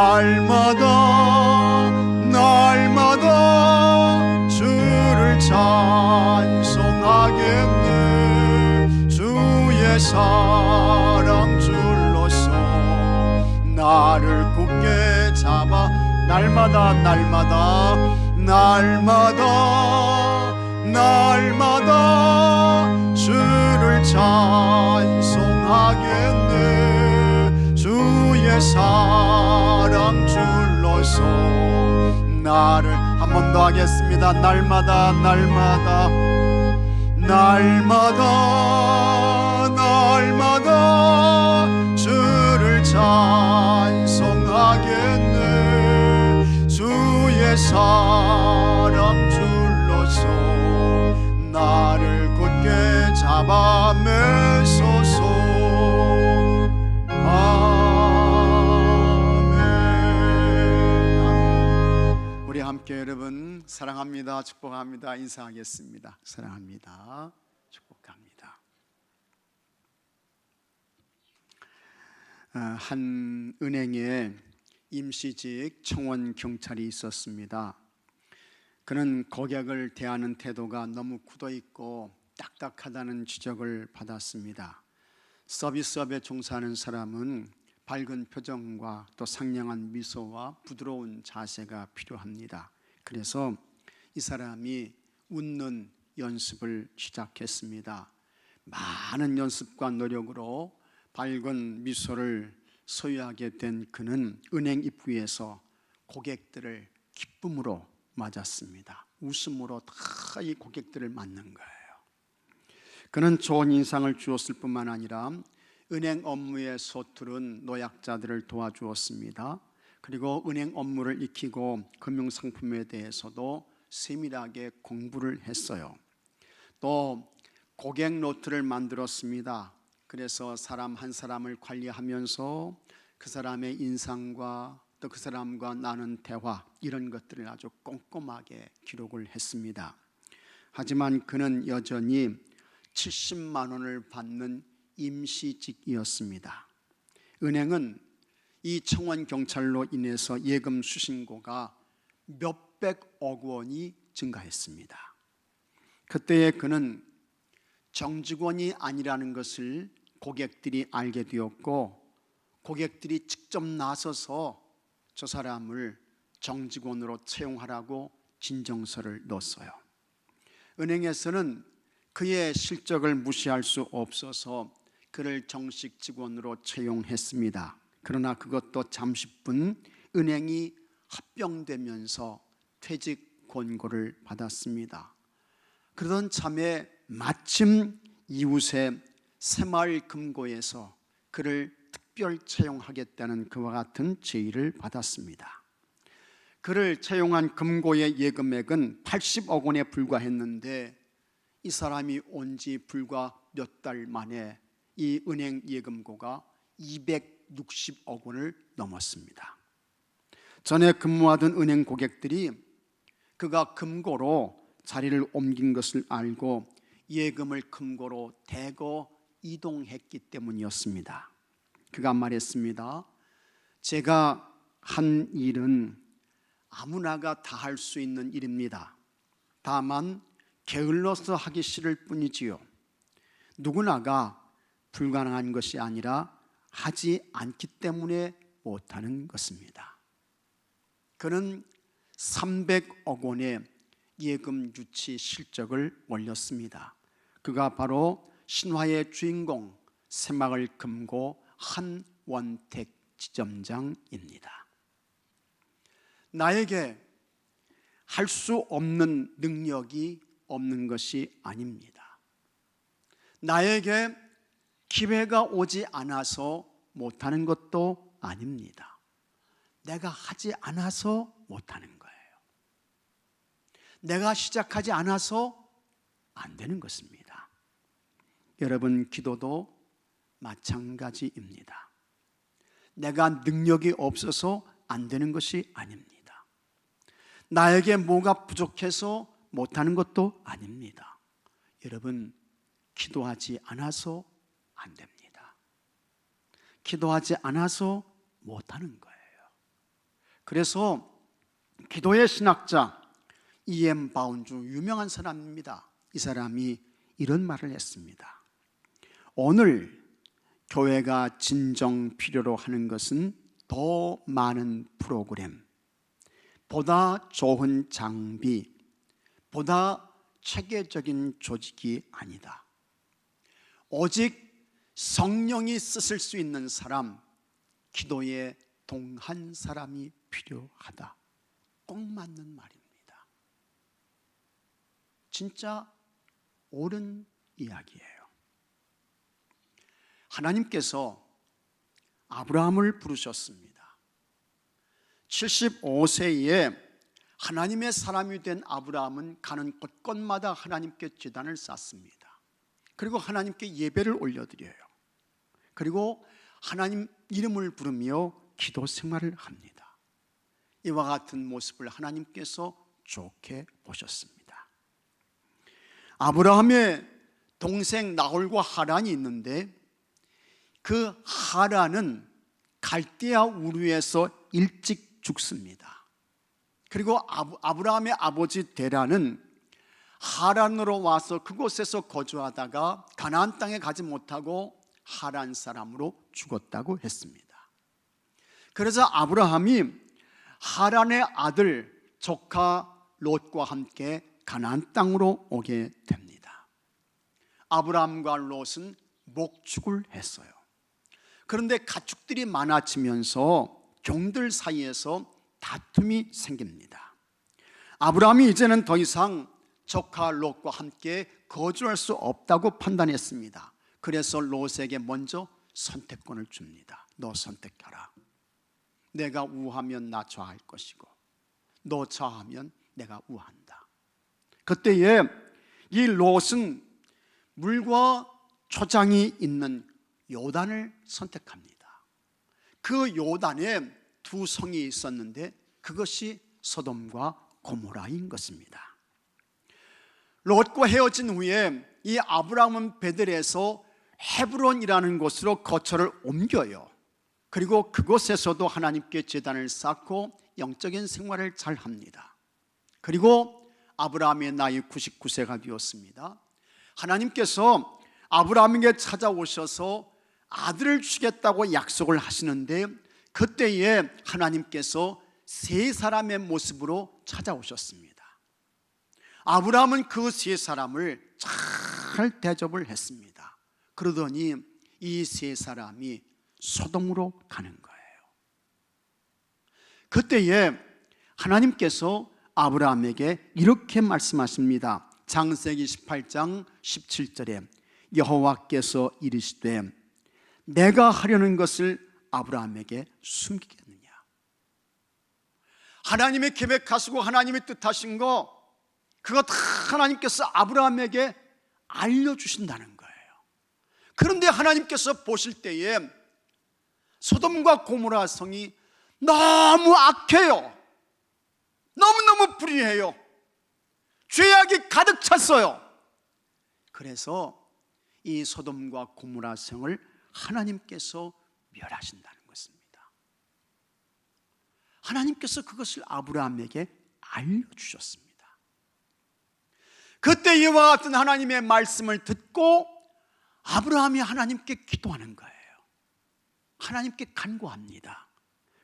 날마다 날마다 주를 찬송하겠네. 주의 사랑 줄로서 나를 굳게 잡아 날마다 날마다 날마다 날마다 주를 찬송하겠네. 주의 사랑 줄로서 나를 한 번 더 하겠습니다. 날마다 날마다 날마다 날마다 주를 찬송하겠네. 주의 사랑 줄로서 나를 굳게 잡아 매소서. 우리 함께 여러분 사랑합니다, 축복합니다 인사하겠습니다. 사랑합니다, 축복합니다. 한 은행에 임시직 청원 경찰이 있었습니다. 그는 고객을 대하는 태도가 너무 굳어있고 딱딱하다는 지적을 받았습니다. 서비스업에 종사하는 사람은 밝은 표정과 또 상냥한 미소와 부드러운 자세가 필요합니다. 그래서 이 사람이 웃는 연습을 시작했습니다. 많은 연습과 노력으로 밝은 미소를 소유하게 된 그는 은행 입구에서 고객들을 기쁨으로 맞았습니다. 웃음으로 다 이 고객들을 맞는 거예요. 그는 좋은 인상을 주었을 뿐만 아니라 은행 업무에 서투른 노약자들을 도와주었습니다. 그리고 은행 업무를 익히고 금융상품에 대해서도 세밀하게 공부를 했어요. 또 고객 노트를 만들었습니다. 그래서 사람 한 사람을 관리하면서 그 사람의 인상과 또 그 사람과 나눈 대화 이런 것들을 아주 꼼꼼하게 기록을 했습니다. 하지만 그는 여전히 70만 원을 받는 임시직이었습니다. 은행은 이 청원 경찰로 인해서 예금 수신고가 몇백억 원이 증가했습니다. 그때에 그는 정직원이 아니라는 것을 고객들이 알게 되었고, 고객들이 직접 나서서 저 사람을 정직원으로 채용하라고 진정서를 넣었어요. 은행에서는 그의 실적을 무시할 수 없어서 그를 정식 직원으로 채용했습니다. 그러나 그것도 잠시뿐 은행이 합병되면서 퇴직 권고를 받았습니다. 그러던 참에 마침 이웃의 새마을금고에서 그를 특별 채용하겠다는 그와 같은 제의를 받았습니다. 그를 채용한 금고의 예금액은 80억 원에 불과했는데 이 사람이 온 지 불과 몇 달 만에 이 은행 예금고가 260억 원을 넘었습니다. 전에 근무하던 은행 고객들이 그가 금고로 자리를 옮긴 것을 알고 예금을 금고로 대거 이동했기 때문이었습니다. 그가 말했습니다. 제가 한 일은 아무나가 다 할 수 있는 일입니다. 다만 게을러서 하기 싫을 뿐이지요. 누구나가 불가능한 것이 아니라 하지 않기 때문에 못하는 것입니다. 그는 300억 원의 예금 유치 실적을 올렸습니다. 그가 바로 신화의 주인공 새마을금고 한원택 지점장입니다. 나에게 할 수 없는 능력이 없는 것이 아닙니다. 나에게 기회가 오지 않아서 못하는 것도 아닙니다. 내가 하지 않아서 못하는 거예요. 내가 시작하지 않아서 안 되는 것입니다. 여러분, 기도도 마찬가지입니다. 내가 능력이 없어서 안 되는 것이 아닙니다. 나에게 뭐가 부족해서 못하는 것도 아닙니다. 여러분, 기도하지 않아서 안 됩니다. 기도하지 않아서 못하는 거예요. 그래서 기도의 신학자 E.M. 바운주, 유명한 사람입니다. 이 사람이 이런 말을 했습니다. 오늘 교회가 진정 필요로 하는 것은 더 많은 프로그램, 보다 좋은 장비, 보다 체계적인 조직이 아니다. 오직 성령이 쓰실 수 있는 사람, 기도에 동한 사람이 필요하다. 꼭 맞는 말입니다. 진짜 옳은 이야기예요. 하나님께서 아브라함을 부르셨습니다. 75세에 하나님의 사람이 된 아브라함은 가는 곳곳마다 하나님께 제단을 쌓습니다. 그리고 하나님께 예배를 올려드려요. 그리고 하나님 이름을 부르며 기도 생활을 합니다. 이와 같은 모습을 하나님께서 좋게 보셨습니다. 아브라함의 동생 나홀과 하란이 있는데 그 하란은 갈대아 우르에서 일찍 죽습니다. 그리고 아브라함의 아버지 데라는 하란으로 와서 그곳에서 거주하다가 가나안 땅에 가지 못하고 하란 사람으로 죽었다고 했습니다. 그래서 아브라함이 하란의 아들 조카 롯과 함께 가나안 땅으로 오게 됩니다. 아브라함과 롯은 목축을 했어요. 그런데 가축들이 많아지면서 종들 사이에서 다툼이 생깁니다. 아브라함이 이제는 더 이상 조카 롯과 함께 거주할 수 없다고 판단했습니다. 그래서 롯에게 먼저 선택권을 줍니다. 너 선택하라. 내가 우하면 나 좌할 것이고 너 좌하면 내가 우한다. 그때에 이 롯은 물과 초장이 있는 요단을 선택합니다. 그 요단에 두 성이 있었는데 그것이 소돔과 고모라인 것입니다. 롯과 헤어진 후에 이 아브라함은 베델에서 헤브론이라는 곳으로 거처를 옮겨요. 그리고 그곳에서도 하나님께 제단을 쌓고 영적인 생활을 잘 합니다. 그리고 아브라함의 나이 99세가 되었습니다. 하나님께서 아브라함에게 찾아오셔서 아들을 주겠다고 약속을 하시는데 그때에 하나님께서 세 사람의 모습으로 찾아오셨습니다. 아브라함은 그 세 사람을 잘 대접을 했습니다. 그러더니 이 세 사람이 소돔으로 가는 거예요. 그때에 하나님께서 아브라함에게 이렇게 말씀하십니다. 창세기 18장 17절에 여호와께서 이르시되 내가 하려는 것을 아브라함에게 숨기겠느냐. 하나님의 계획하시고 하나님의 뜻하신 거 그거 다 하나님께서 아브라함에게 알려주신다는 거예요. 그런데 하나님께서 보실 때에 소돔과 고모라 성이 너무 악해요. 너무너무 불의해요. 죄악이 가득 찼어요. 그래서 이 소돔과 고모라 성을 하나님께서 멸하신다는 것입니다. 하나님께서 그것을 아브라함에게 알려주셨습니다. 그때 이와 같은 하나님의 말씀을 듣고 아브라함이 하나님께 기도하는 거예요. 하나님께 간구합니다.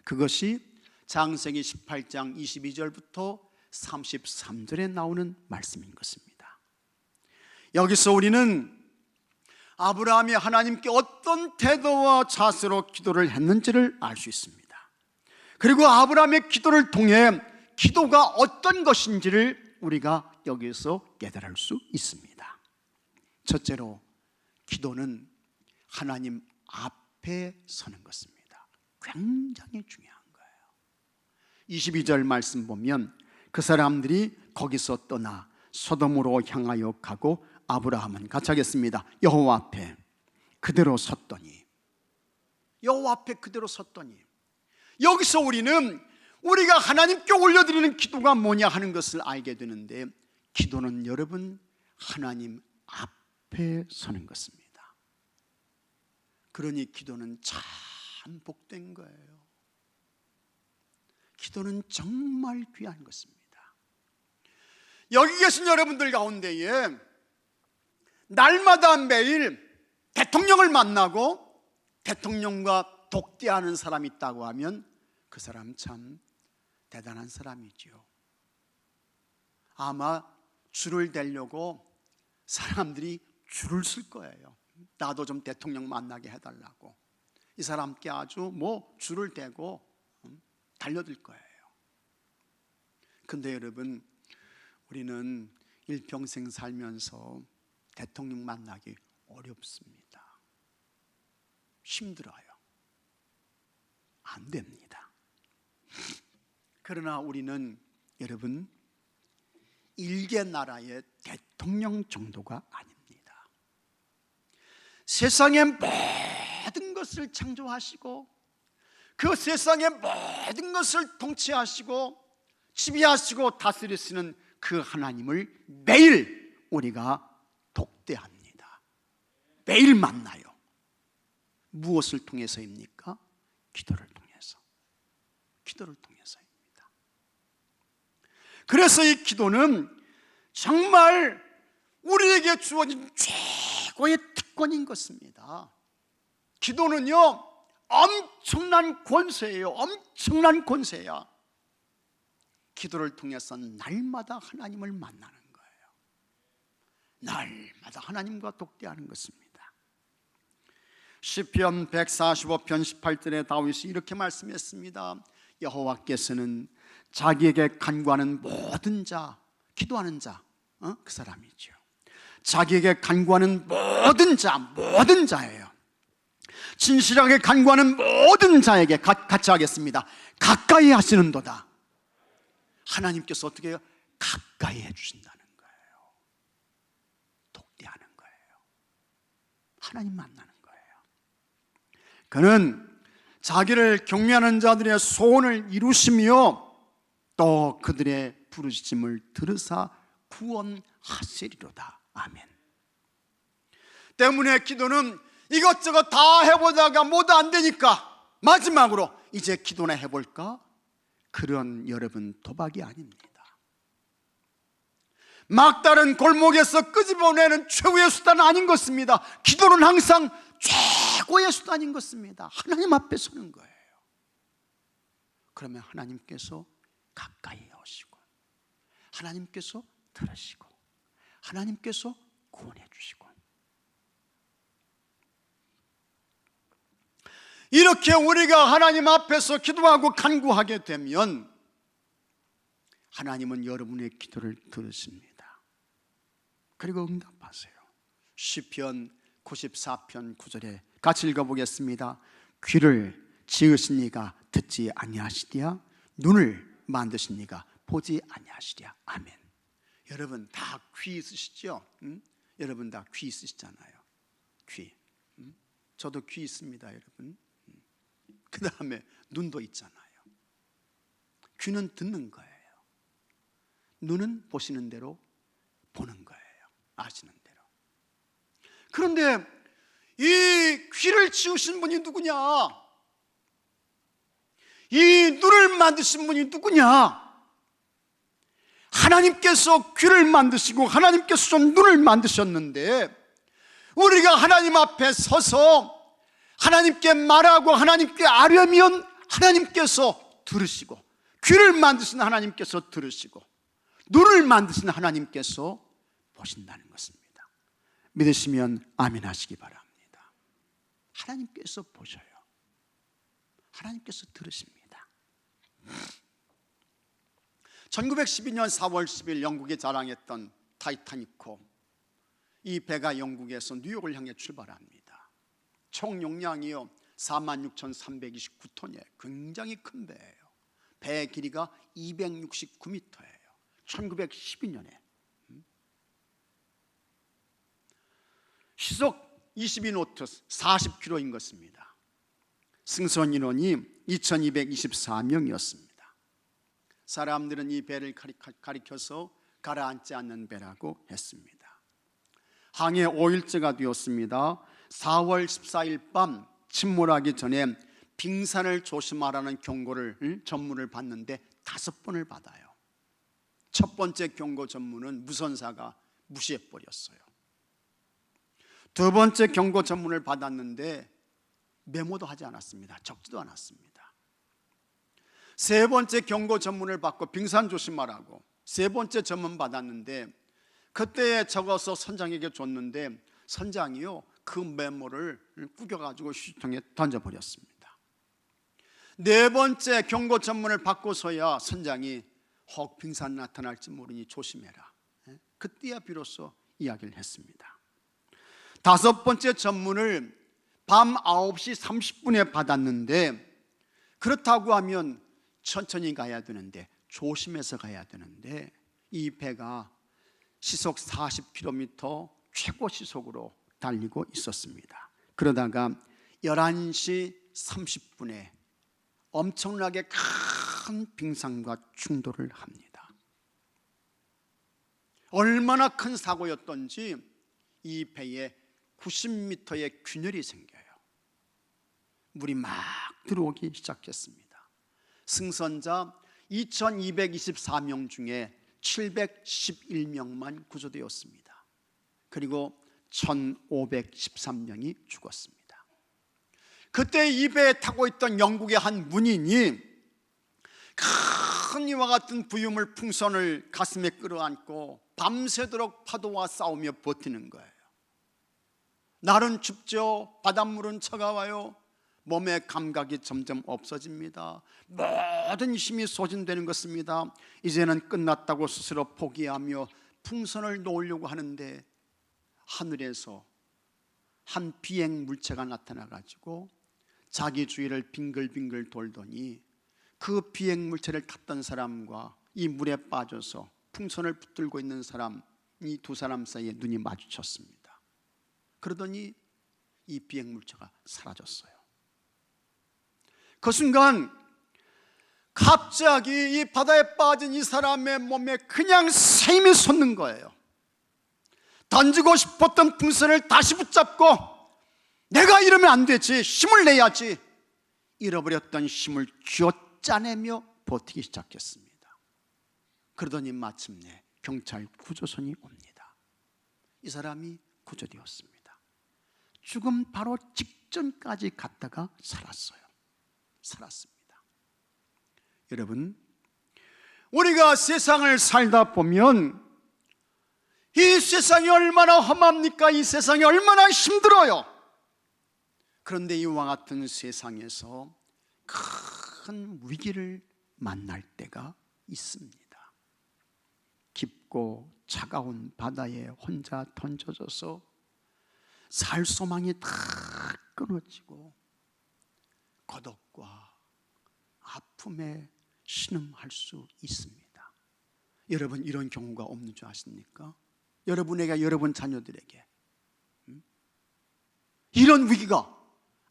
그것이 창세기 18장 22절부터 33절에 나오는 말씀인 것입니다. 여기서 우리는 아브라함이 하나님께 어떤 태도와 자세로 기도를 했는지를 알 수 있습니다. 그리고 아브라함의 기도를 통해 기도가 어떤 것인지를 우리가 여기서 깨달을 수 있습니다. 첫째로 기도는 하나님 앞에 서는 것입니다. 굉장히 중요한 거예요. 22절 말씀 보면 그 사람들이 거기서 떠나 소돔으로 향하여 가고 아브라함은 같이 하겠습니다. 여호와 앞에 그대로 섰더니, 여호와 앞에 그대로 섰더니, 여기서 우리는 우리가 하나님께 올려드리는 기도가 뭐냐 하는 것을 알게 되는데, 기도는 여러분 하나님 앞에 서는 것입니다. 그러니 기도는 참 복된 거예요. 기도는 정말 귀한 것입니다. 여기 계신 여러분들 가운데에 날마다 매일 대통령을 만나고 대통령과 독대하는 사람이 있다고 하면 그 사람 참 대단한 사람이죠. 아마 줄을 대려고 사람들이 줄을 쓸 거예요. 나도 좀 대통령 만나게 해달라고. 이 사람께 아주 줄을 대고 달려들 거예요. 근데 여러분, 우리는 일평생 살면서 대통령 만나기 어렵습니다. 힘들어요. 안 됩니다. 그러나 우리는 여러분, 일개 나라의 대통령 정도가 아닙니다. 세상의 모든 것을 창조하시고 그 세상의 모든 것을 통치하시고 지배하시고 다스리시는 그 하나님을 매일 우리가 독대합니다. 매일 만나요. 무엇을 통해서입니까? 기도를 통해서. 기도를 통해서입니다. 그래서 이 기도는 정말 우리에게 주어진 최고의 특권인 것입니다. 기도는요, 엄청난 권세예요. 엄청난 권세야. 기도를 통해서 날마다 하나님을 만나는 거예요. 날마다 하나님과 독대하는 것입니다. 시편 145편 18절에 다윗이 이렇게 말씀했습니다. 여호와께서는 자기에게 간구하는 모든 자, 기도하는 자, 그 사람이죠. 자기에게 간구하는 모든 자예요. 진실하게 간구하는 모든 자에게 같이 하겠습니다. 가까이 하시는도다. 하나님께서 어떻게 해요? 가까이 해주신다는 거예요. 독대하는 거예요. 하나님 만나는 거예요. 그는 자기를 경외하는 자들의 소원을 이루시며 또 그들의 부르짖음을 들으사 구원하시리로다. 아멘. 때문에 기도는 이것저것 다 해보다가 모두 안 되니까 마지막으로 이제 기도나 해볼까? 그런 여러분 도박이 아닙니다. 막다른 골목에서 끄집어내는 최후의 수단은 아닌 것입니다. 기도는 항상 최고의 수단인 것입니다. 하나님 앞에 서는 거예요. 그러면 하나님께서 가까이 오시고 하나님께서 들으시고 하나님께서 구원해 주시고, 이렇게 우리가 하나님 앞에서 기도하고 간구하게 되면 하나님은 여러분의 기도를 들으십니다. 그리고 응답하세요. 시편 94편 9절에 같이 읽어보겠습니다. 귀를 지으신 이가 듣지 아니하시랴, 눈을 만드신 이가 보지 아니하시랴. 아멘. 여러분 다 귀 있으시죠? 여러분 다 귀 있으시잖아요. 귀. 저도 귀 있습니다, 여러분. 그 다음에 눈도 있잖아요. 귀는 듣는 거예요. 눈은 보시는 대로 보는 거예요. 아시는 대로. 그런데 이 귀를 지으신 분이 누구냐? 이 눈을 만드신 분이 누구냐? 하나님께서 귀를 만드시고 하나님께서 눈을 만드셨는데, 우리가 하나님 앞에 서서 하나님께 말하고 하나님께 아뢰면 하나님께서 들으시고, 귀를 만드신 하나님께서 들으시고 눈을 만드신 하나님께서 보신다는 것입니다. 믿으시면 아멘 하시기 바랍니다. 하나님께서 보셔요. 하나님께서 들으십니다. 1912년 4월 10일 영국이 자랑했던 타이타닉호, 이 배가 영국에서 뉴욕을 향해 출발합니다. 총 용량이요 46,329톤이에요. 굉장히 큰 배예요. 배의 길이가 269m예요. 1912년에 시속 22노트 40km인 것입니다. 승선 인원이 2,224명이었습니다. 사람들은 이 배를 가리켜서 가라앉지 않는 배라고 했습니다. 항해 5일째가 되었습니다. 4월 14일 밤 침몰하기 전에 빙산을 조심하라는 경고를 전문을 받는데 5번을 받아요. 첫 번째 경고 전문은 무선사가 무시해버렸어요. 두 번째 경고 전문을 받았는데 메모도 하지 않았습니다. 적지도 않았습니다. 세 번째 경고 전문을 받고 빙산 조심하라고 세 번째 전문 받았는데 그때에 적어서 선장에게 줬는데 선장이요 그 메모를 구겨가지고 휴지통에 던져버렸습니다. 네 번째 경고 전문을 받고서야 선장이 혹 빙산 나타날지 모르니 조심해라. 그때야 비로소 이야기를 했습니다. 다섯 번째 전문을 밤 9시 30분에 받았는데 그렇다고 하면 천천히 가야 되는데 조심해서 가야 되는데 이 배가 시속 40km 최고 시속으로 달리고 있었습니다. 그러다가 11시 30분에 엄청나게 큰 빙산과 충돌을 합니다. 얼마나 큰 사고였던지 이 배에 90m의 균열이 생겨요. 물이 막 들어오기 시작했습니다. 승선자 2224명 중에 711명만 구조되었습니다. 그리고 1513명이 죽었습니다. 그때 이 배에 타고 있던 영국의 한 문인이 큰 이와 같은 부유물 풍선을 가슴에 끌어안고 밤새도록 파도와 싸우며 버티는 거예요. 날은 춥죠. 바닷물은 차가워요. 몸의 감각이 점점 없어집니다. 모든 힘이 소진되는 것입니다. 이제는 끝났다고 스스로 포기하며 풍선을 놓으려고 하는데 하늘에서 한 비행 물체가 나타나가지고 자기 주위를 빙글빙글 돌더니 그 비행 물체를 탔던 사람과 이 물에 빠져서 풍선을 붙들고 있는 사람, 이 두 사람 사이에 눈이 마주쳤습니다. 그러더니 이 비행 물체가 사라졌어요. 그 순간 갑자기 이 바다에 빠진 이 사람의 몸에 그냥 샘이 솟는 거예요. 던지고 싶었던 풍선을 다시 붙잡고 내가 이러면 안 되지, 힘을 내야지. 잃어버렸던 힘을 쥐어짜내며 버티기 시작했습니다. 그러더니 마침내 경찰 구조선이 옵니다. 이 사람이 구조되었습니다. 죽음 바로 직전까지 갔다가 살았습니다. 여러분, 우리가 세상을 살다 보면 이 세상이 얼마나 험합니까? 이 세상이 얼마나 힘들어요. 그런데 이와 같은 세상에서 큰 위기를 만날 때가 있습니다. 깊고 차가운 바다에 혼자 던져져서 살 소망이 다 끊어지고 고독과 아픔에 신음할 수 있습니다. 여러분, 이런 경우가 없는 줄 아십니까? 여러분에게, 여러분 자녀들에게 이런 위기가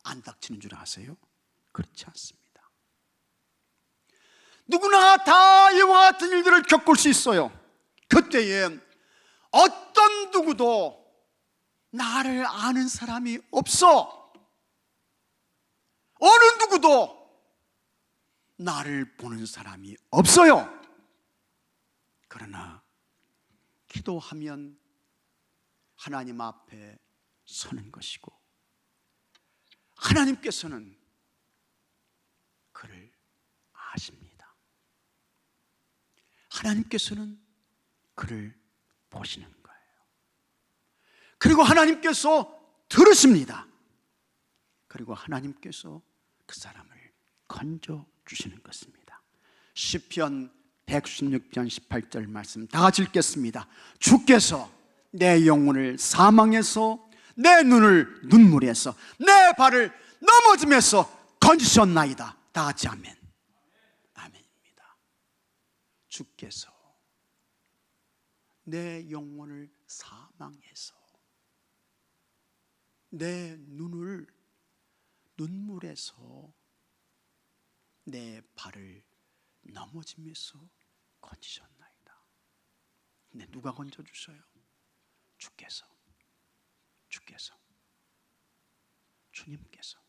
안 닥치는 줄 아세요? 그렇지 않습니다. 누구나 다 이와 같은 일들을 겪을 수 있어요. 그때에 어떤 누구도 나를 아는 사람이 없어. 어느 누구도 나를 보는 사람이 없어요. 그러나 기도하면 하나님 앞에 서는 것이고 하나님께서는 그를 아십니다. 하나님께서는 그를 보시는 거예요. 그리고 하나님께서 들으십니다. 그리고 하나님께서 그 사람을 건져주시는 것입니다. 시편 116편 18절 말씀 다 같이 읽겠습니다. 주께서 내 영혼을 사망에서 내 눈을 눈물에서 내 발을 넘어짐에서 건지셨나이다. 다 같이 아멘. 아멘입니다. 주께서 내 영혼을 사망에서 내 눈을 눈물에서 내 발을 넘어짐에서 건지셨나이다. 근데 누가 건져주셔요? 주께서, 주님께서.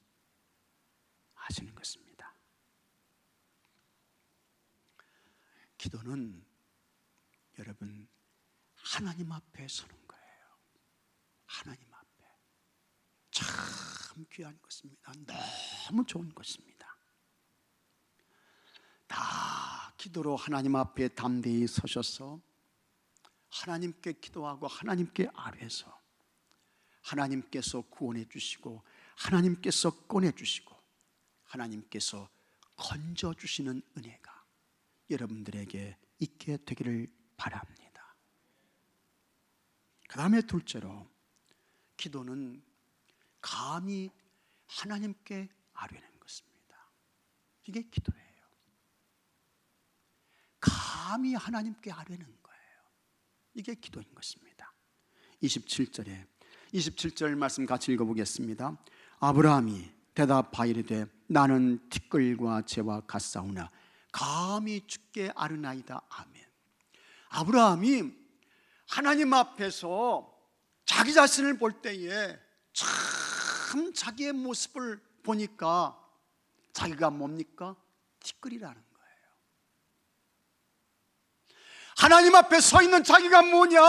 하시는 것입니다. 기도는 여러분 하나님 앞에 서는 거예요. 하나님 앞에. 참 귀한 것입니다. 너무 좋은 것입니다. 다 기도로 하나님 앞에 담대히 서셔서 하나님께 기도하고 하나님께 아뢰서 하나님께서 구원해 주시고 하나님께서 꺼내 주시고 하나님께서 건져 주시는 은혜가 여러분들에게 있게 되기를 바랍니다. 그 다음에 둘째로, 기도는 감히 하나님께 아뢰는 것입니다. 이게 기도예요. 감히 하나님께 아뢰는 거예요. 이게 기도인 것입니다. 27절 말씀 같이 읽어보겠습니다. 아브라함이 대답하이르되 나는 티끌과 재와 같사오나 감히 주께 아뢰나이다. 아멘. 아브라함이 하나님 앞에서 자기 자신을 볼 때에 참 자기의 모습을 보니까 자기가 뭡니까? 티끌이라는 거예요. 하나님 앞에 서 있는 자기가 뭐냐?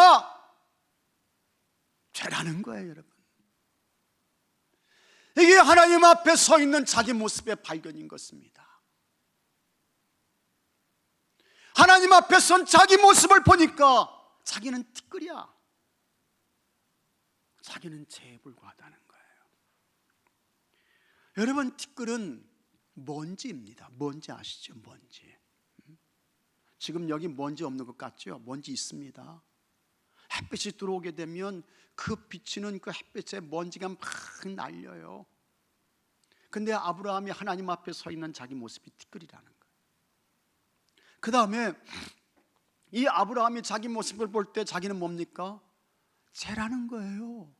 죄라는 거예요, 여러분. 이게 하나님 앞에 서 있는 자기 모습의 발견인 것입니다. 하나님 앞에 선 자기 모습을 보니까 자기는 티끌이야. 자기는 죄에 불과하다는 거예요. 여러분, 티끌은 먼지입니다. 먼지 아시죠? 먼지. 지금 여기 먼지 없는 것 같죠? 먼지 있습니다. 햇빛이 들어오게 되면 그 비치는 그 햇빛에 먼지가 막 날려요. 근데 아브라함이 하나님 앞에 서 있는 자기 모습이 티끌이라는 거예요. 그 다음에 이 아브라함이 자기 모습을 볼 때 자기는 뭡니까? 죄라는 거예요.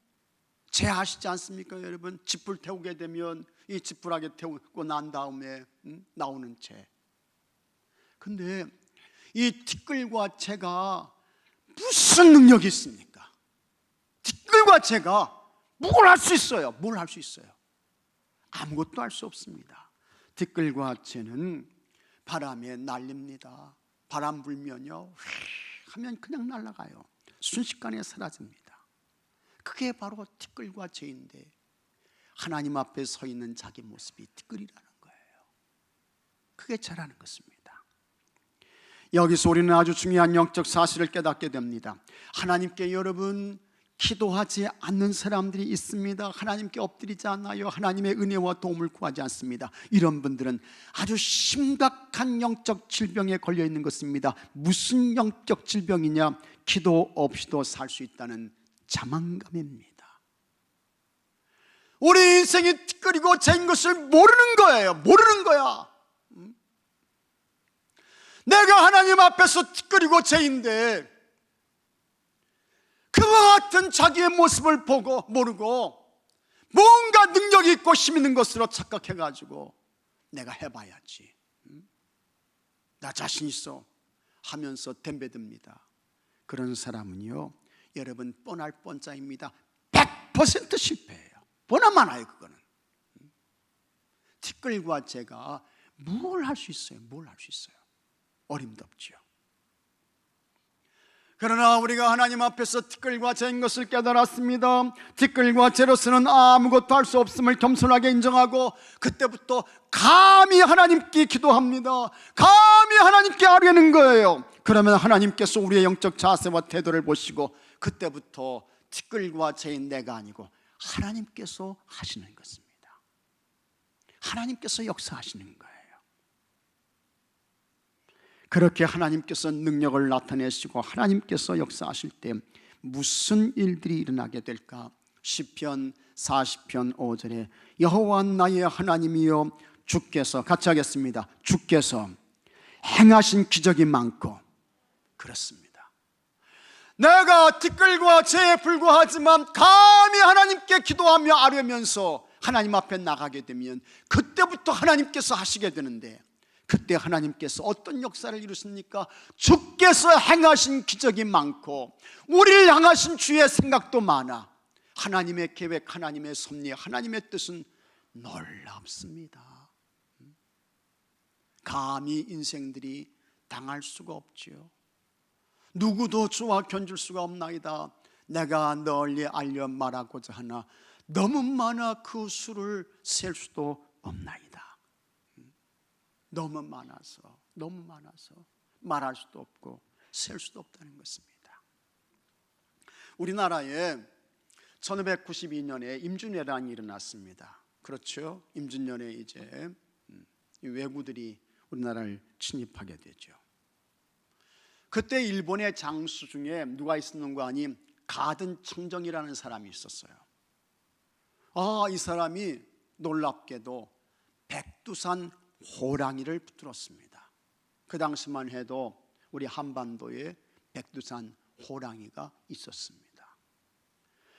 죄 아시지 않습니까, 여러분? 짓불 태우게 되면 이 짓불하게 태우고 난 다음에 나오는 죄. 근데 이 티끌과 죄가 무슨 능력이 있습니까? 티끌과 죄가 뭘 할 수 있어요? 뭘 할 수 있어요? 아무것도 할 수 없습니다. 티끌과 죄는 바람에 날립니다. 바람 불면요, 하면 그냥 날아가요. 순식간에 사라집니다. 그게 바로 티끌과 죄인데 하나님 앞에 서 있는 자기 모습이 티끌이라는 거예요. 그게 죄라는 것입니다. 여기서 우리는 아주 중요한 영적 사실을 깨닫게 됩니다. 하나님께 여러분 기도하지 않는 사람들이 있습니다. 하나님께 엎드리지 않아요. 하나님의 은혜와 도움을 구하지 않습니다. 이런 분들은 아주 심각한 영적 질병에 걸려 있는 것입니다. 무슨 영적 질병이냐? 기도 없이도 살 수 있다는 자만감입니다. 우리 인생이 티끌이고 죄인 것을 모르는 거예요. 모르는 거야. 내가 하나님 앞에서 티끌이고 죄인데 그와 같은 자기의 모습을 보고 모르고 뭔가 능력이 있고 힘 있는 것으로 착각해가지고 내가 해봐야지, 나 자신 있어 하면서 덤벼듭니다. 그런 사람은요, 여러분 뻔할 뻔짜입니다. 100% 실패해요. 뻔하면 알아요. 그거는 티끌과 죄가 뭘 할 수 있어요? 뭘 할 수 있어요? 어림도 없죠. 그러나 우리가 하나님 앞에서 티끌과 죄인 것을 깨달았습니다. 티끌과 죄로서는 아무것도 할 수 없음을 겸손하게 인정하고 그때부터 감히 하나님께 기도합니다. 감히 하나님께 아뢰는 거예요. 그러면 하나님께서 우리의 영적 자세와 태도를 보시고 그때부터 티끌과 죄인 내가 아니고 하나님께서 하시는 것입니다. 하나님께서 역사하시는 거예요. 그렇게 하나님께서 능력을 나타내시고 하나님께서 역사하실 때 무슨 일들이 일어나게 될까? 시편 40편 5절에 여호와 나의 하나님이여 주께서, 같이 하겠습니다. 주께서 행하신 기적이 많고, 그렇습니다. 내가 티끌과 죄에 불과하지만 감히 하나님께 기도하며 아뢰면서 하나님 앞에 나가게 되면 그때부터 하나님께서 하시게 되는데, 그때 하나님께서 어떤 역사를 이루십니까? 주께서 행하신 기적이 많고 우리를 향하신 주의 생각도 많아. 하나님의 계획, 하나님의 섭리, 하나님의 뜻은 놀랍습니다. 감히 인생들이 당할 수가 없지요. 누구도 주와 견줄 수가 없나이다. 내가 널리 알려 말하고자 하나 너무 많아 그 수를 셀 수도 없나이다. 너무 많아서 말할 수도 없고 셀 수도 없다는 것입니다. 우리나라에 1592년에 임진왜란이 일어났습니다. 그렇죠? 임진년에 이제 왜구들이 우리나라를 침입하게 되죠. 그때 일본의 장수 중에 누가 있었는가 하니 가든 청정이라는 사람이 있었어요. 이 사람이 놀랍게도 백두산 호랑이를 붙들었습니다. 그 당시만 해도 우리 한반도에 백두산 호랑이가 있었습니다.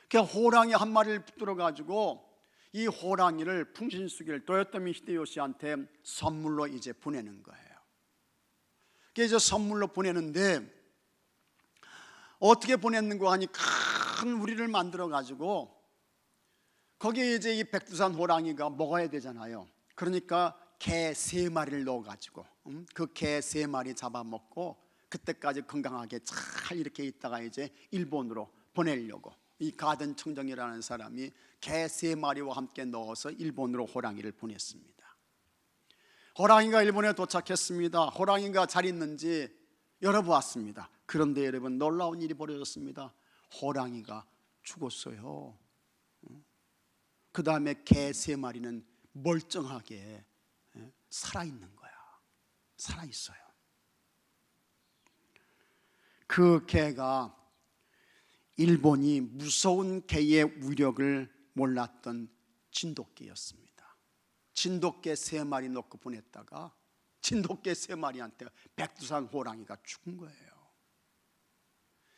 그 호랑이 한 마리를 붙들어 가지고 이 호랑이를 풍신수길 도요토미 히데요시한테 선물로 이제 보내는 거예요. 그래서 선물로 보내는데 어떻게 보냈는가 하니 큰 우리를 만들어 가지고 거기에 이제 이 백두산 호랑이가 먹어야 되잖아요. 그러니까 개 3마리를 넣어 가지고 그 개 3마리 잡아먹고 그때까지 건강하게 잘 이렇게 있다가 이제 일본으로 보내려고 이 가든 청정이라는 사람이 개 3마리와 함께 넣어서 일본으로 호랑이를 보냈습니다. 호랑이가 일본에 도착했습니다. 호랑이가 잘 있는지 열어보았습니다. 그런데 여러분 놀라운 일이 벌어졌습니다. 호랑이가 죽었어요. 그 다음에 개 3마리는 멀쩡하게 살아있는 거야. 살아있어요. 그 개가 일본이 무서운 개의 위력을 몰랐던 진돗개였습니다. 진돗개 3마리 넣고 보냈다가 진돗개 3마리한테 백두산 호랑이가 죽은 거예요.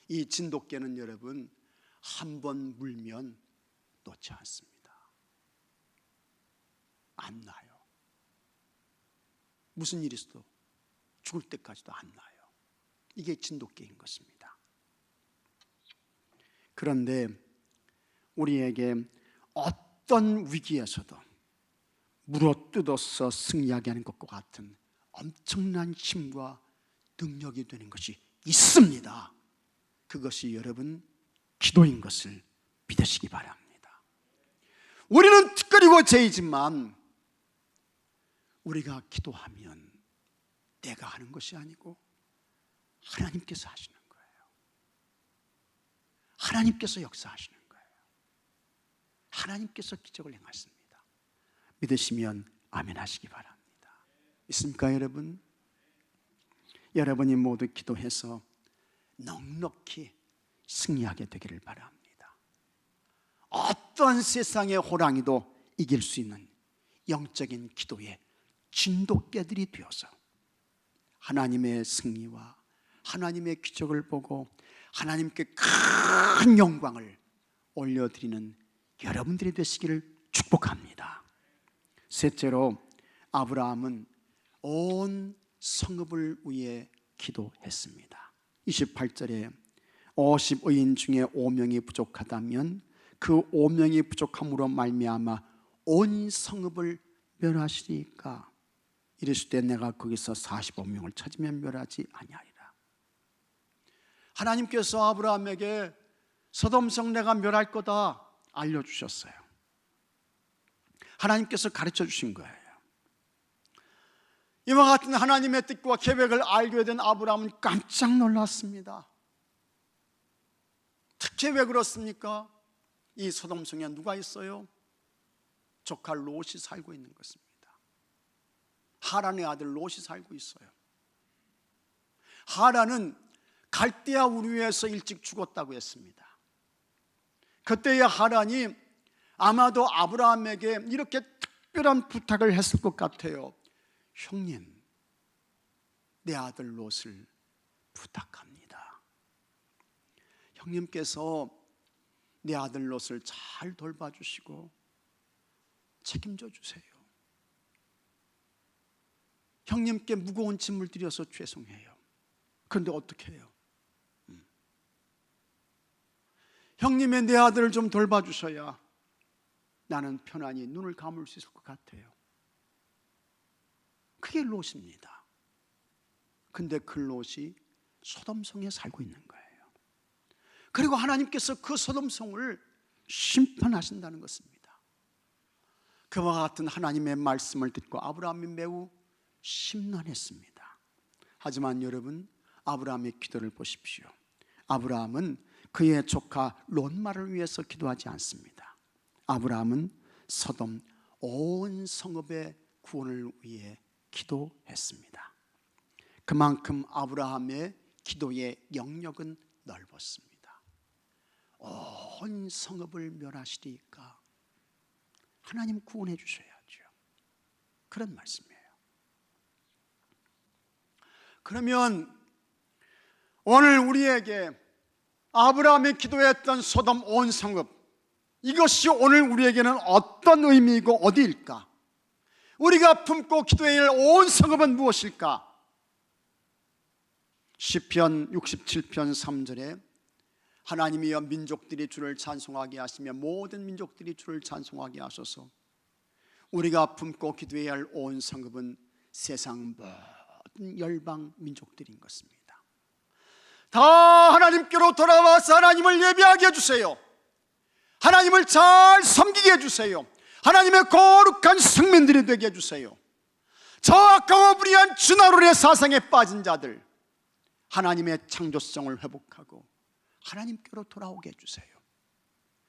이 진돗개는 여러분 한 번 물면 놓지 않습니다. 안 나요. 무슨 일이 있어도 죽을 때까지도 안 나요. 이게 진돗개인 것입니다. 그런데 우리에게 어떤 위기에서도 물어뜯어서 승리하게 하는 것과 같은 엄청난 힘과 능력이 되는 것이 있습니다. 그것이 여러분 기도인 것을 믿으시기 바랍니다. 우리는 특거리고 죄이지만 우리가 기도하면 내가 하는 것이 아니고 하나님께서 하시는 거예요. 하나님께서 역사하시는 거예요. 하나님께서 기적을 행하십니다. 믿으시면 아멘 하시기 바랍니다. 있습니까 여러분? 여러분이 모두 기도해서 넉넉히 승리하게 되기를 바랍니다. 어떤 세상의 호랑이도 이길 수 있는 영적인 기도의 진돗개들이 되어서 하나님의 승리와 하나님의 기적을 보고 하나님께 큰 영광을 올려드리는 여러분들이 되시기를 축복합니다. 셋째로 아브라함은 온 성읍을 위해 기도했습니다. 28절에 50의인 중에 5명이 부족하다면 그 5명이 부족함으로 말미암아 온 성읍을 멸하시리까 이르실 때 내가 거기서 45명을 찾으면 멸하지 아니하리라. 하나님께서 아브라함에게 소돔성 내가 멸할 거다 알려주셨어요. 하나님께서 가르쳐 주신 거예요. 이와 같은 하나님의 뜻과 계획을 알게 된 아브라함은 깜짝 놀랐습니다. 특히 왜 그렇습니까? 이 소돔성에 누가 있어요? 조카 롯이 살고 있는 것입니다. 하란의 아들 롯이 살고 있어요. 하란은 갈대아 우르에서 일찍 죽었다고 했습니다. 그때의 하란이 아마도 아브라함에게 이렇게 특별한 부탁을 했을 것 같아요. 형님, 내 아들 롯을 부탁합니다. 형님께서 내 아들 롯을 잘 돌봐주시고 책임져 주세요. 형님께 무거운 짐을 드려서 죄송해요. 그런데 어떻게 해요? 형님의 내 아들을 좀 돌봐주셔야 나는 편안히 눈을 감을 수 있을 것 같아요. 그게 롯입니다. 근데 그 롯이 소돔성에 살고 있는 거예요. 그리고 하나님께서 그 소돔성을 심판하신다는 것입니다. 그와 같은 하나님의 말씀을 듣고 아브라함이 매우 심란했습니다. 하지만 여러분, 아브라함의 기도를 보십시오. 아브라함은 그의 조카 롯마를 위해서 기도하지 않습니다. 아브라함은 소돔 온 성읍의 구원을 위해 기도했습니다. 그만큼 아브라함의 기도의 영역은 넓었습니다. 온 성읍을 멸하시리까 하나님 구원해 주셔야죠. 그런 말씀이에요. 그러면 오늘 우리에게 아브라함이 기도했던 소돔 온 성읍, 이것이 오늘 우리에게는 어떤 의미이고 어디일까? 우리가 품고 기도해야 할 온 성읍은 무엇일까? 시편 67편 3절에 하나님이여 민족들이 주를 찬송하게 하시며 모든 민족들이 주를 찬송하게 하소서. 우리가 품고 기도해야 할 온 성읍은 세상 모든 열방 민족들인 것입니다. 다 하나님께로 돌아와서 하나님을 예배하게 해주세요. 하나님을 잘 섬기게 해주세요. 하나님의 거룩한 성민들이 되게 해주세요. 저 아까워 불의한 주나룰의 사상에 빠진 자들, 하나님의 창조성을 회복하고 하나님께로 돌아오게 해주세요.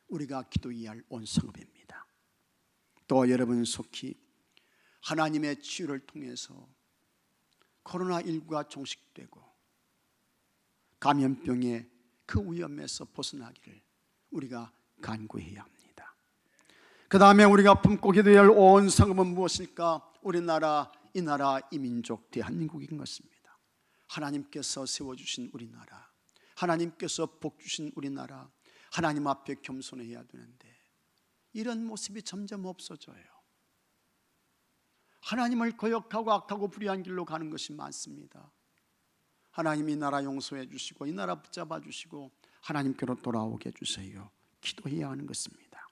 우리가 기도해야 할 온 성읍입니다. 또 여러분 속히 하나님의 치유를 통해서 코로나19가 종식되고 감염병의 그 위험에서 벗어나기를 우리가 간구해야 합니다. 그 다음에 우리가 품고 기도해야 할 온 성읍은 무엇일까? 우리나라, 이 나라, 이 민족, 대한민국인 것입니다. 하나님께서 세워주신 우리나라, 하나님께서 복 주신 우리나라, 하나님 앞에 겸손해야 되는데 이런 모습이 점점 없어져요. 하나님을 거역하고 악하고 불의한 길로 가는 것이 많습니다. 하나님 이 나라 용서해 주시고 이 나라 붙잡아 주시고 하나님께로 돌아오게 해주세요. 기도해야 하는 것입니다.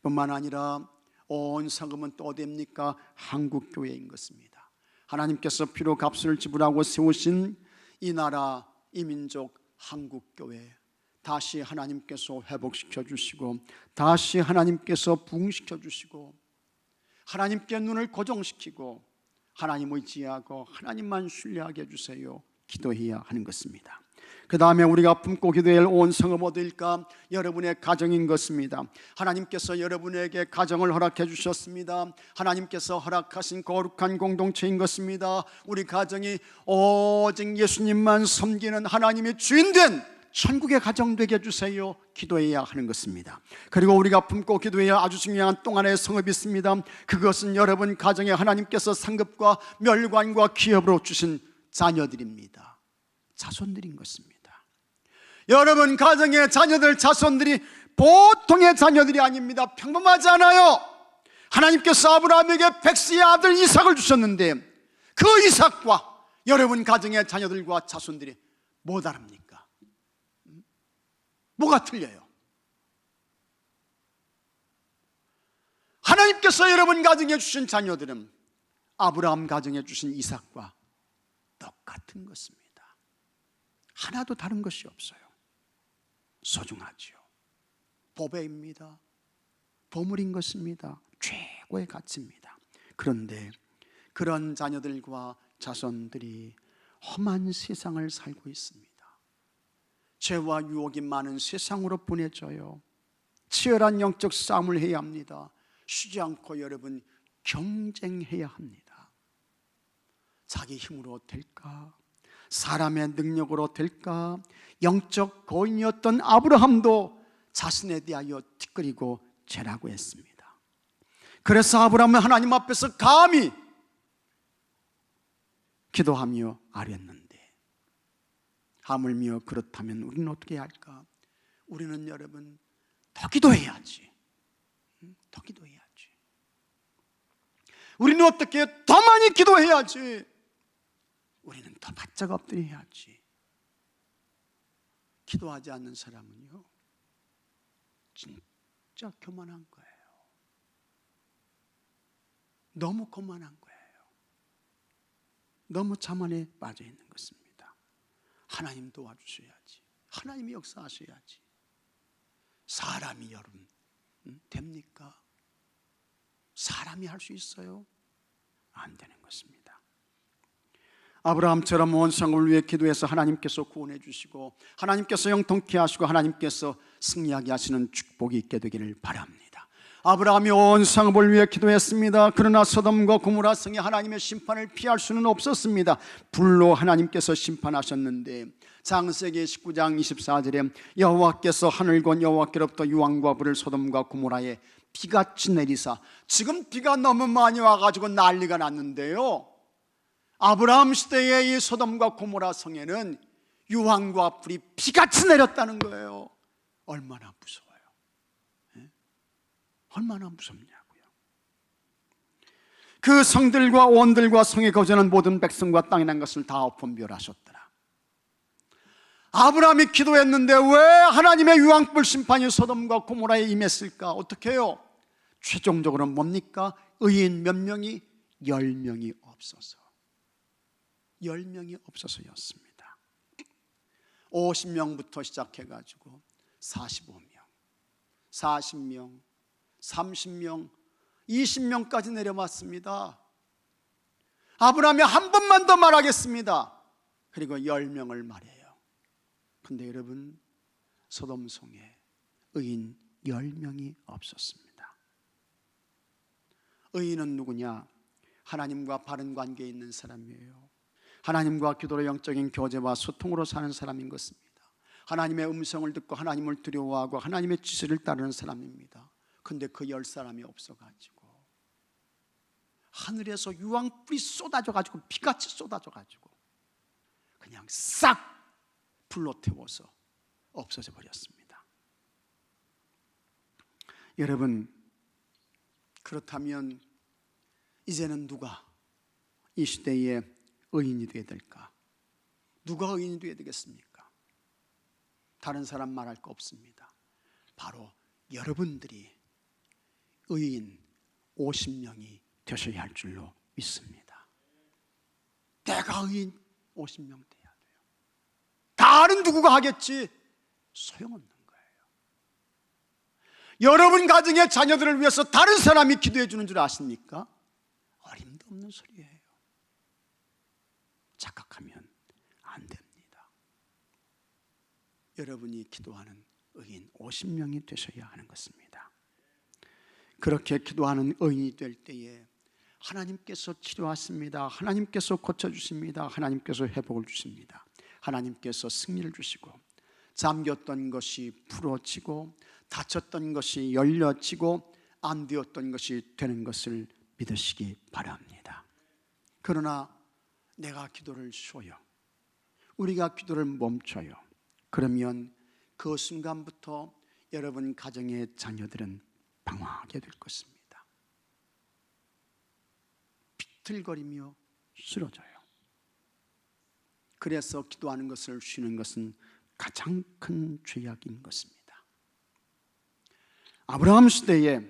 뿐만 아니라 온 성읍은 또 어디입니까? 한국교회인 것입니다. 하나님께서 피로 값을 지불하고 세우신 이 나라, 이 민족, 한국교회 다시 하나님께서 회복시켜 주시고 다시 하나님께서 부흥시켜 주시고 하나님께 눈을 고정시키고 하나님 의지하고 하나님만 신뢰하게 해주세요. 기도해야 하는 것입니다. 그 다음에 우리가 품고 기도해야 할 온 성읍 어디일까? 여러분의 가정인 것입니다. 하나님께서 여러분에게 가정을 허락해 주셨습니다. 하나님께서 허락하신 거룩한 공동체인 것입니다. 우리 가정이 오직 예수님만 섬기는 하나님의 주인된 천국의 가정 되게 해주세요. 기도해야 하는 것입니다. 그리고 우리가 품고 기도해야 아주 중요한 또 하나의 성읍이 있습니다. 그것은 여러분 가정에 하나님께서 상급과 멸관과 기업으로 주신 자녀들입니다. 자손들인 것입니다. 여러분 가정의 자녀들, 자손들이 보통의 자녀들이 아닙니다. 평범하지 않아요. 하나님께서 아브라함에게 백세의 아들 이삭을 주셨는데 그 이삭과 여러분 가정의 자녀들과 자손들이 뭐 다릅니까? 뭐가 틀려요? 하나님께서 여러분 가정에 주신 자녀들은 아브라함 가정에 주신 이삭과 똑같은 것입니다. 하나도 다른 것이 없어요. 소중하지요. 보배입니다. 보물인 것입니다. 최고의 가치입니다. 그런데 그런 자녀들과 자손들이 험한 세상을 살고 있습니다. 죄와 유혹이 많은 세상으로 보내져요. 치열한 영적 싸움을 해야 합니다. 쉬지 않고 여러분 경쟁해야 합니다. 자기 힘으로 될까? 사람의 능력으로 될까? 영적 고인이었던 아브라함도 자신에 대하여 티끌이고 죄라고 했습니다. 그래서 아브라함은 하나님 앞에서 감히 기도하며 아뢰었는데 하물며 그렇다면 우리는 어떻게 해야 할까? 우리는 여러분 더 기도해야지. 더 기도해야지. 우리는 어떻게 더 많이 기도해야지. 우리는 더 바짝 엎드려야지. 기도하지 않는 사람은요 진짜 교만한 거예요. 너무 교만한 거예요. 너무 자만에 빠져 있는 것입니다. 하나님 도와주셔야지, 하나님이 역사하셔야지. 사람이 여러분 됩니까? 사람이 할 수 있어요? 안 되는 것입니다. 아브라함처럼 온 성을 위해 기도해서 하나님께서 구원해 주시고, 하나님께서 영통케 하시고, 하나님께서 승리하게 하시는 축복이 있게 되기를 바랍니다. 아브라함이 온 성읍을 위해 기도했습니다. 그러나 소돔과 고모라 성이 하나님의 심판을 피할 수는 없었습니다. 불로 하나님께서 심판하셨는데, 창세기 19장 24절에 여호와께서 하늘과 여호와께로부터 유황과 불을 소돔과 고모라에 비같이 내리사, 지금 비가 너무 많이 와가지고 난리가 났는데요, 아브라함 시대의 이 소돔과 고모라 성에는 유황과 불이 비같이 내렸다는 거예요. 얼마나 무서워요. 얼마나 무섭냐고요. 그 성들과 원들과 성에 거주하는 모든 백성과 땅에 난 것을 다 엎어멸하셨더라. 아브라함이 기도했는데 왜 하나님의 유황불 심판이 소돔과 고모라에 임했을까? 어떻게 해요? 최종적으로 뭡니까? 의인 몇 명이? 10명이 없어서. 10명이 없어서였습니다. 50명부터 시작해가지고 45명, 40명, 30명, 20명까지 내려왔습니다. 아브라함이 한 번만 더 말하겠습니다. 그리고 10명을 말해요. 근데 여러분, 소돔성에 의인 10명이 없었습니다. 의인은 누구냐? 하나님과 바른 관계에 있는 사람이에요. 하나님과 기도로 영적인 교제와 소통으로 사는 사람인 것입니다. 하나님의 음성을 듣고 하나님을 두려워하고 하나님의 지시를 따르는 사람입니다. 근데 그 10사람이 없어가지고 하늘에서 유황불이 쏟아져가지고 비같이 쏟아져가지고 그냥 싹 불로 태워서 없어져 버렸습니다. 여러분, 그렇다면 이제는 누가 이 시대에 의인이 되어야 될까? 누가 의인이 되어야 되겠습니까? 다른 사람 말할 거 없습니다. 바로 여러분들이 의인 50명이 되셔야 할 줄로 믿습니다. 내가 의인 50명 돼야 돼요. 다른 누구가 하겠지? 소용없는 거예요. 여러분 가정의 자녀들을 위해서 다른 사람이 기도해 주는 줄 아십니까? 어림도 없는 소리예요. 착각하면 안 됩니다. 여러분이 기도하는 의인 50명이 되셔야 하는 것입니다. 그렇게 기도하는 의인이 될 때에 하나님께서 치료하십니다. 하나님께서 고쳐주십니다. 하나님께서 회복을 주십니다. 하나님께서 승리를 주시고, 잠겼던 것이 풀어지고, 닫혔던 것이 열려지고, 안 되었던 것이 되는 것을 믿으시기 바랍니다. 그러나 내가 기도를 쉬어요, 우리가 기도를 멈춰요. 그러면 그 순간부터 여러분 가정의 자녀들은 방황하게 될 것입니다. 비틀거리며 쓰러져요. 그래서 기도하는 것을 쉬는 것은 가장 큰 죄악인 것입니다. 아브라함 시대에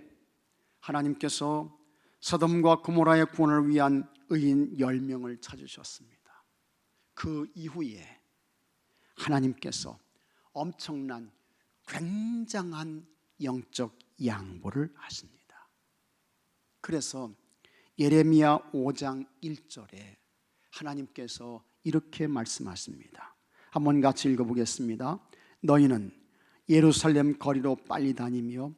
하나님께서 소돔과 고모라의 구원을 위한 의인 10명을 찾으셨습니다. 그 이후에 하나님께서 엄청난 굉장한 영적 양보를 하십니다. 그래서 예레미야 5장 1절에 하나님께서 이렇게 말씀하십니다. 한번 같이 읽어보겠습니다. 너희는 예루살렘 거리로 빨리 다니며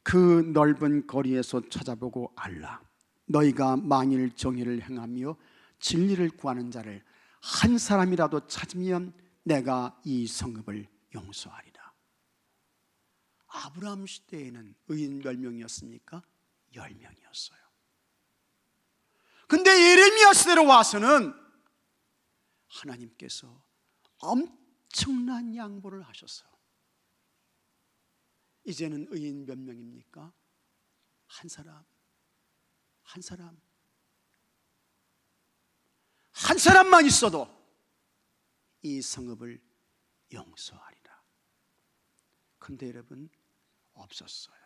그 넓은 거리에서 찾아보고 알라. 너희가 만일 정의를 행하며 진리를 구하는 자를 한 사람이라도 찾으면 내가 이 성읍을 용서하리라. 아브라함 시대에는 의인 10명이었습니까? 10명이었어요. 근데 예레미야 시대로 와서는 하나님께서 엄청난 양보를 하셨어요. 이제는 의인 몇 명입니까? 한 사람, 한 사람, 한 사람만 있어도 이 성읍을 용서하리라. 근데 여러분, 없었어요.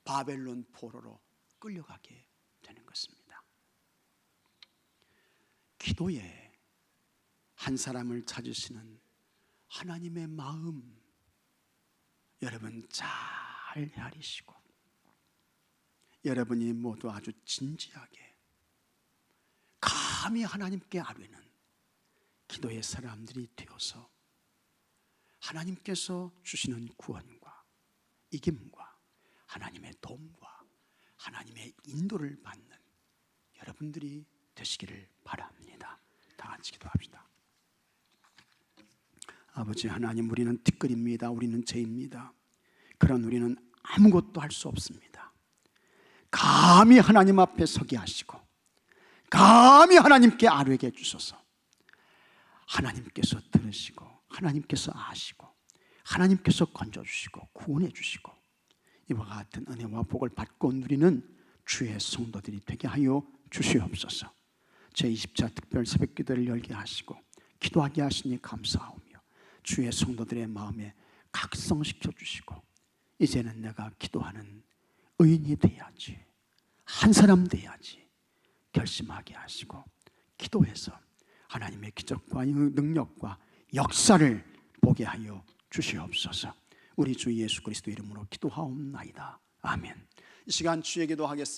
바벨론 포로로 끌려가게 되는 것입니다. 기도에 한 사람을 찾으시는 하나님의 마음 여러분 잘 헤아리시고 여러분이 모두 아주 진지하게 감히 하나님께 아뢰는 기도의 사람들이 되어서 하나님께서 주시는 구원과 이김과 하나님의 도움과 하나님의 인도를 받는 여러분들이 되시기를 바랍니다. 다 같이 기도합시다. 아버지 하나님, 우리는 티끌입니다. 우리는 죄입니다. 그런 우리는 아무것도 할 수 없습니다. 감히 하나님 앞에 서게 하시고 감히 하나님께 아뢰게 해주소서. 하나님께서 들으시고 하나님께서 아시고 하나님께서 건져주시고 구원해 주시고 이와 같은 은혜와 복을 받고 누리는 주의 성도들이 되게 하여 주시옵소서. 제20차 특별 새벽기도를 열게 하시고 기도하게 하시니 감사하오며 주의 성도들의 마음에 각성시켜 주시고 이제는 내가 기도하는 의인이 돼야지, 한 사람 돼야지 결심하게 하시고 기도해서 하나님의 기적과 능력과 역사를 보게 하여 주시옵소서. 우리 주 예수 그리스도 이름으로 기도하옵나이다. 아멘. 이 시간 주의 기도하겠습니다.